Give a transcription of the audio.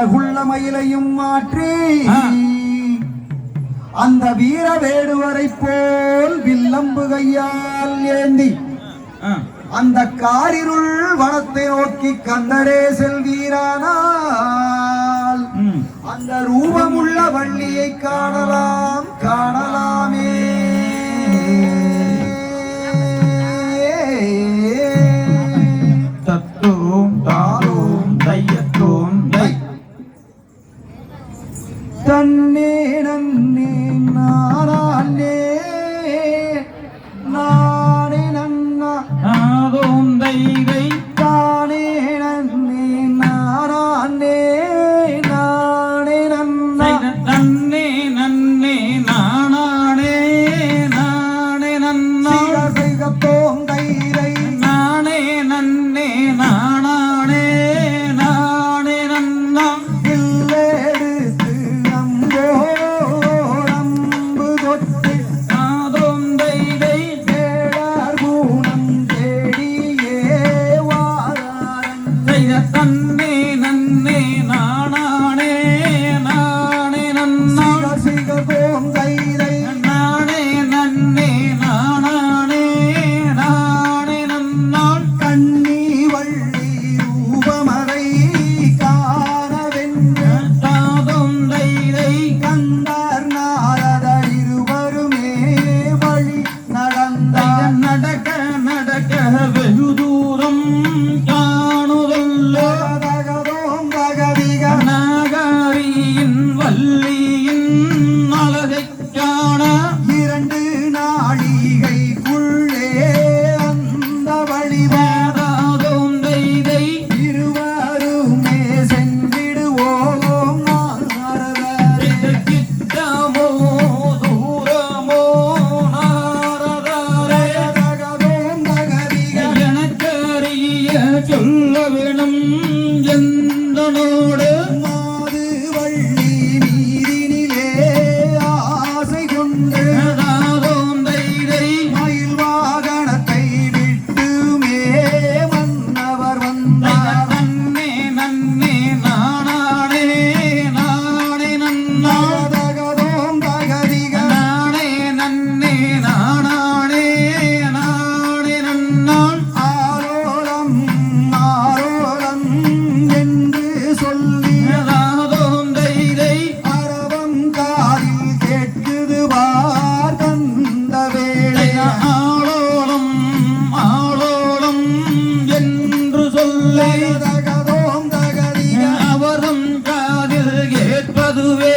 அழகுள்ள மயிலையும் மாற்றி அந்த வீர வேடுவரை போல் வில்லம்பு கையால் ஏந்தி அந்த காரிருள் வனத்தை நோக்கி கந்தரே செல்வீரானால் அந்த ரூபமுள்ள வள்ளியை காணலாம் காணலாமே. தத்தோம் தாரோம் தையத்தோம் தன்னே நன்னே நானே நானே நன்னா ஆதோம் தைதை தானே நன்னே நானே நானே நன்னா நன்னே நன்னே நானே நானே நன்னா சிகத்தோம் தைரை நானே நன்னே நானே நானே நன்னா இல்லெடுத்து நம்போ நம்பு தொட்டு ஆதோம் தைதை தேடார் குணம் தேடியே வாராரன் தன்னே நன்னே நானே நானே நன்னா சிகத்தோம் தைரை நானே நன்னே நானே நானே நன்னாள் கண்ணி வள்ளி ரூபமதை காணவென்று தாதோம் தைதை கண்டார் நாரதர் இருவருமே வழி நடந்தார். நடக்க நடக்க வெகு தூரம் காணுதல்லோ தகதோம் தகதிக நாகாரியின் வள்ளியின் அழகைக் காண இரண்டு நாழிகைக்குள்ளே அந்த வழிவார் தாதோம் தைதை இருவருமே சென்றிடுவோம் நாரதரே. கிட்டமோ தூரமோ நாரதாரே தகதோம் தகதிக எனக்கறிய சொல்ல வேணும் எந்தனோடு மாது வள்ளி நீரினிலே ஆசை கொண்டு தாதோம் தைதை மயில் வாகனத்தை விட்டுமே மன்னவர் வந்தார். நன்னே நன்னே நானே நானே நன்னா தகதோம் தகதிக நானே நன்னே நானே நானே நன்னாள் ஆரோலம் ஆரோலம் என்று சொல்லி தாதோம் தைதை அரவம் காதில் கேட்குது பார் தந்த வேளை. ஆளோளம் ஆளோளம் என்று சொல்லே தகதோம் தகதிக அவரும் காதில் கேட்பதுவே